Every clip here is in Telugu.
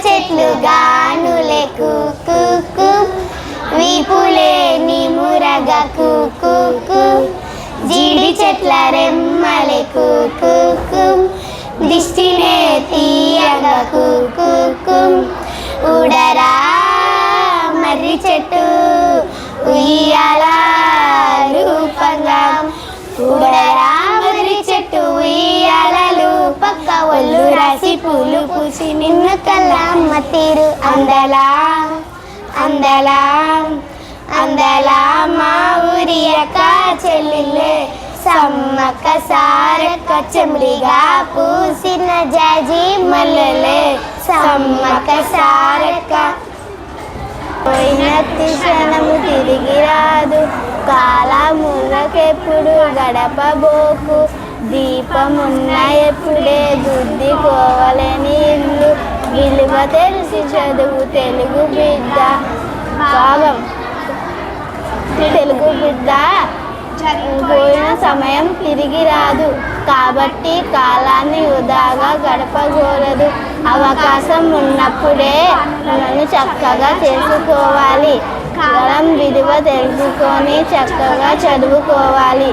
చెట్లు గానులే కుకు వీపులేని మురగ కుకు జీడి చెట్ల రెమ్మలే కుకు దిష్టినే తీయగా కుకు ఉడరా మర్రి చెట్టు ఉయ్యాల రూపంగా ఉడరా మర్రి చెట్టు ఉయ్యాలలు పక్క ఒళ్ళు రాసి పూలు పూసి నిన్ను కల్లమ్మ తీరు అందలా అందలా అందలా మా ఊరి అక్క చెల్లెళ్ళే సమ్మక్క సారక్క చెమ్లిగా పూసిన జాజి మల్లెలే సమ్మక్క సారక్క పోయిన క్షణము తిరిగి రాదు కాలమునకెప్పుడు గడపబోకు దీపమున్న ఎప్పుడే గుద్దుకోవాలని ఇల్లు విలువ తెలిసి చదువు తెలుగు బిడ్డ భాగం తెలుగు బిడ్డ పోయిన సమయం తిరిగి రాదు కాబట్టి కాలాన్ని వృధాగా గడపకూడదు అవకాశం ఉన్నప్పుడే నన్ను చక్కగా చేసుకోవాలి కాలం విలువ తెలుసుకొని చక్కగా చదువుకోవాలి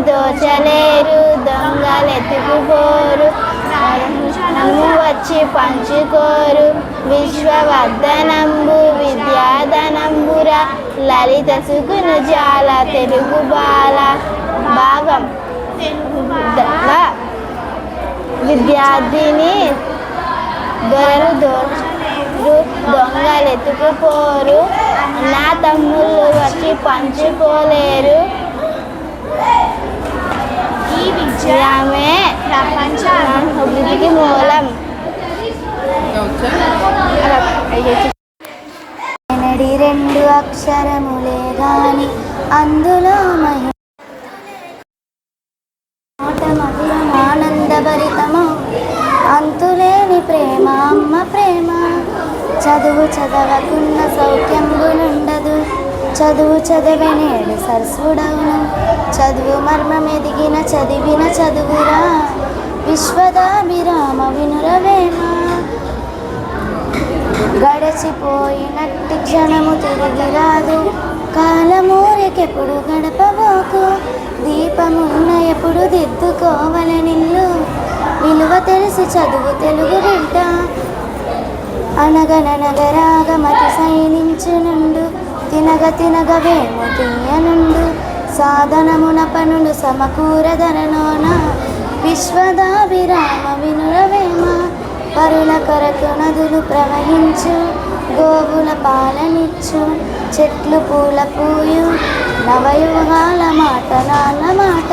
దోచలేరు దొంగలు ఎత్తుకుపోరు నన్ను వచ్చి పంచుకోరు విశ్వవర్ధనంబు విద్యాధనంబుర లలిత సుగుణ జాల తెలుగు బాల భాగం విద్యార్థిని దొరలు దొంగలు ఎత్తుకుపోరు నా తమ్ముళ్ళు వచ్చి పంచుకోలేరు ఈ విజయమే ప్రపంచ అభివృద్ధికి మూలం. రెండు అక్షరములే గాని అందులో ఆనందభరితము అంతులేని ప్రేమ అమ్మ ప్రేమ చదువు చదవకున్న సౌఖ్యంబులుండదు చదువు చదివినేడు సరస్సుడవును చదువు మర్మమెదిగిన చదివిన చదువురా విశ్వదాభిరామ వినురవేమ గడచిపోయినట్టి క్షణము తిరిగి రాదు కాలమూరికెప్పుడు గడపబోకు దీపమున్న ఎప్పుడు దిద్దుకోవలనిల్లు విలువ తెలిసి చదువు తెలుగు బిడ్డ అనగనగరాగమతి సైనించునుండు తినగ తినగ వేము తీయనుండు సాధనమున పనులు సమకూరధనలోన విశ్వదాభిరామ వినురవేమ పరుల కొరకు నదులు ప్రవహించు గోవుల పాలనిచ్చు చెట్లు పూల పూయు నవయుగాల మాట నాన్న మాట